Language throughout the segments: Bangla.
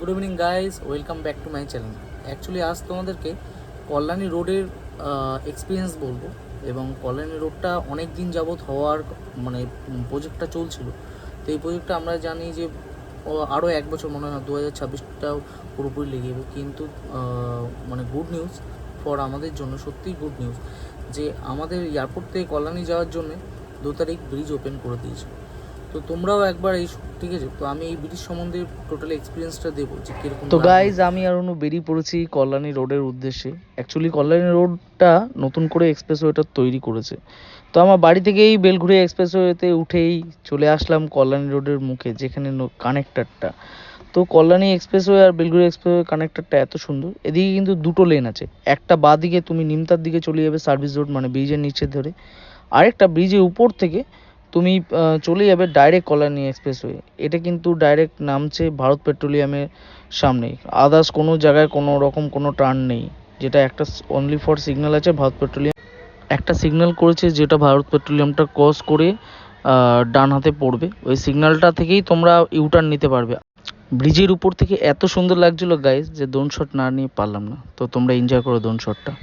Good evening guys, welcome back to my channel. Actually আজ তোমাদেরকে কল্যাণী রোডের এক্সপিরিয়েন্স বলবো। এবং কল্যাণী রোডটা অনেক দিন যাবৎ হওয়ার প্রজেক্টটা চলছিল। তো এই প্রজেক্টটা আমরা জানি যে আরও 1 বছর, মনে হয় 2026টাও পুরোপুরি লেগে যাবে। কিন্তু গুড নিউজ ফর আমাদের জন্য, সত্যিই গুড নিউজ যে আমাদের এয়ারপোর্ট থেকে কল্যাণী যাওয়ার জন্য 2 তারিখ ব্রিজ ওপেন করে দিয়েছে। তো তোমরাও একবার ঠিক আছে। তো আমি এই ব্রিজ সম্বন্ধে টোটাল এক্সপিরিয়েন্সটা দেবো যে কীরকম। তো গাইজ, আমি আর অনু বেরিয়ে পড়েছি কল্যাণী রোডের উদ্দেশ্যে। অ্যাকচুয়ালি কল্যাণী রোডটা নতুন করে এক্সপ্রেসওয়েটা তৈরি করেছে। তো আমার বাড়ি থেকেই বেলঘুরিয়া এক্সপ্রেসওয়েতে উঠেই চলে আসলাম কল্যাণী রোডের মুখে, যেখানে কানেক্টারটা। তো কল্যাণী এক্সপ্রেসওয়ে আর বেলঘুরিয়া এক্সপ্রেসওয়ে কানেক্টারটা এত সুন্দর। এদিকে কিন্তু দুটো লেন আছে, একটা বাঁ দিকে তুমি নিমতার দিকে চলে যাবে সার্ভিস রোড, মানে ব্রিজের নিচে ধরে, আরেকটা ব্রিজের উপর থেকে তুমি চলে যাবে ডাইরেক্ট কল্যাণী এক্সপ্রেসওয়ে। এটা কিন্তু ডাইরেক্ট নামছে ভারত পেট্রোলিয়ামের সামনে। আদার্স কোনো জায়গায় কোনো রকম কোনো টার্ন নেই, যেটা একটা অনলি ফর সিগন্যাল আছে। ভারত পেট্রোলিয়াম একটা সিগন্যাল করেছে, যেটা ভারত পেট্রোলিয়ামটা ক্রস করে ডান হাতে পড়বে। ওই সিগন্যালটা থেকেই তোমরা ইউটার্ন নিতে পারবে। ব্রিজের উপর থেকে এত সুন্দর লাগছিল গাইস, যে ড্রোন শট না নিয়ে পারলাম না। তো তোমরা এনজয় করো ড্রোন শটটা।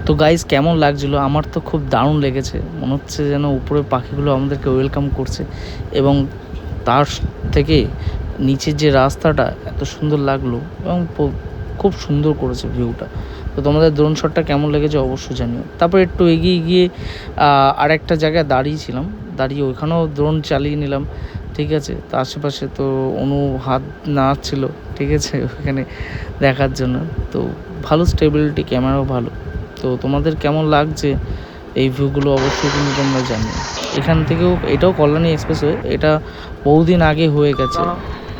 তো গাইজ, কেমন লাগছিলো? আমার তো খুব দারুণ লেগেছে। মনে হচ্ছে যেন উপরে পাখিগুলো আমাদেরকে ওয়েলকাম করছে, এবং তার থেকে নিচের যে রাস্তাটা এত সুন্দর লাগলো, এবং খুব সুন্দর করেছে ভিউটা। তো তোমাদের ড্রোন শটটা কেমন লেগেছে অবশ্যই জানিও। তারপর একটু এগিয়ে গিয়ে আর একটা জায়গায় দাঁড়িয়েছিলাম, দাঁড়িয়ে ওইখানেও ড্রোন চালিয়ে নিলাম। ঠিক আছে, তো আশেপাশে তো অনু হাত নাড়ছিল, ঠিক আছে, ওখানে দেখার জন্য। তো ভালো স্টেবিলিটি, ক্যামেরাও ভালো। তো তোমাদের কেমন লাগছে এই ভিউগুলো অবশ্যই কিন্তু তোমরা জানিও। এখান থেকেও, এটাও কল্যাণী এক্সপ্রেসওয়ে, এটা বহুদিন আগে হয়ে গেছে।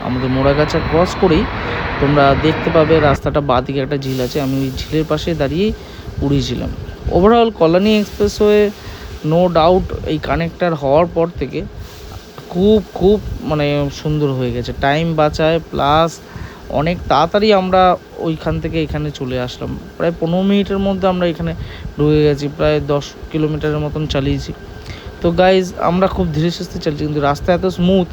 আমাদের মোড়াগাছা ক্রস করেই তোমরা দেখতে পাবে রাস্তাটা বাঁদিকে একটা ঝিল আছে। আমি ওই ঝিলের পাশে দাঁড়িয়েই উড়িয়েছিলাম। Overall Kalyani expressway no doubt এই কানেক্টার হওয়ার পর থেকে খুব খুব সুন্দর হয়ে গেছে। টাইম বাঁচায়, প্লাস অনেক তাড়াতাড়ি আমরা ওইখান থেকে এখানে চলে আসলাম। প্রায় 15 মিনিটের মধ্যে আমরা এখানে ঢুকে গেছি। প্রায় 10 কিলোমিটারের মতন চালিয়েছি। তো গাইজ, আমরা খুব ধীরে সুস্থে চালিয়েছি, কিন্তু রাস্তা এত স্মুথ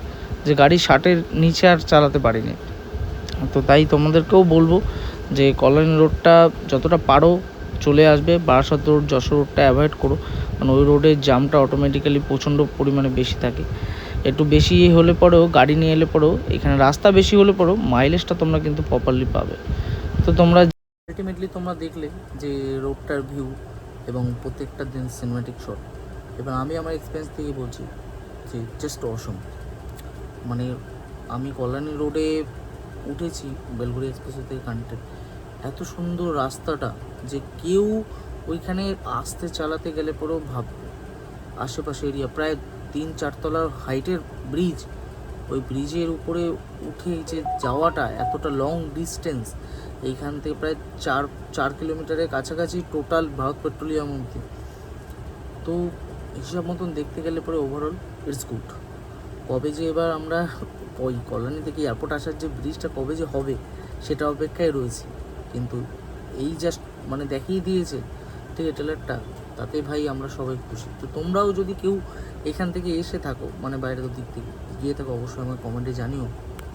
যে গাড়ি 60-এর নিচে আর চালাতে পারিনি। তো তাই তোমাদেরকেও বলবো যে কল্যাণী রোডটা যতটা পারো চলে আসবে। বারাসাত রোড, যশোর রোডটা অ্যাভয়েড করো, কারণ ওই রোডের জামটা অটোমেটিক্যালি প্রচণ্ড পরিমাণে বেশি থাকে। একটু বেশি হলে পরেও, গাড়ি নিয়ে এলে পরেও, এখানে রাস্তা বেশি হলে পরেও মাইলেজটা তোমরা কিন্তু প্রপারলি পাবে। তো তোমরা আলটিমেটলি তোমরা দেখলে যে রোডটার ভিউ এবং প্রত্যেকটা দিন সিনেম্যাটিক শট। এবার আমি আমার এক্সপিরিয়েন্স থেকে বলছি যে জাস্ট অসম। আমি কল্যাণী রোডে উঠেছি বেলঘুরিয়া এক্সপ্রেসওয়ে থেকে কানেক্টেড। এত সুন্দর রাস্তাটা যে কেউ ওইখানে আসতে চালাতে গেলে পরেও ভাববে। আশেপাশে এরিয়া প্রায় 3-4 তলার হাইটের ব্রিজ, ওই ব্রিজের উপরে উঠে যে যাওয়াটা, এতটা লং ডিস্টেন্স, এইখান থেকে প্রায় 4 কিলোমিটারের কাছাকাছি টোটাল ভারত পেট্রোলিয়াম অবধি। তো হিসাব মতন দেখতে গেলে পরে ওভারঅল ইটস গুড। কবে যে এবার আমরা ওই কল্যাণী থেকে এয়ারপোর্ট আসার যে ব্রিজটা কবে যে হবে সেটা অপেক্ষায় রয়েছে। কিন্তু এই জাস্ট দেখিয়ে দিয়েছে, ঠিক আছে, ট্রেলারটা, তাতে ভাই আমরা সবাই খুশি। তো তোমরাও যদি কেউ এখান থেকে এসে থাকো, বাইরের দিক থেকে গিয়ে থাকো, অবশ্যই আমার কমেন্টে জানিও।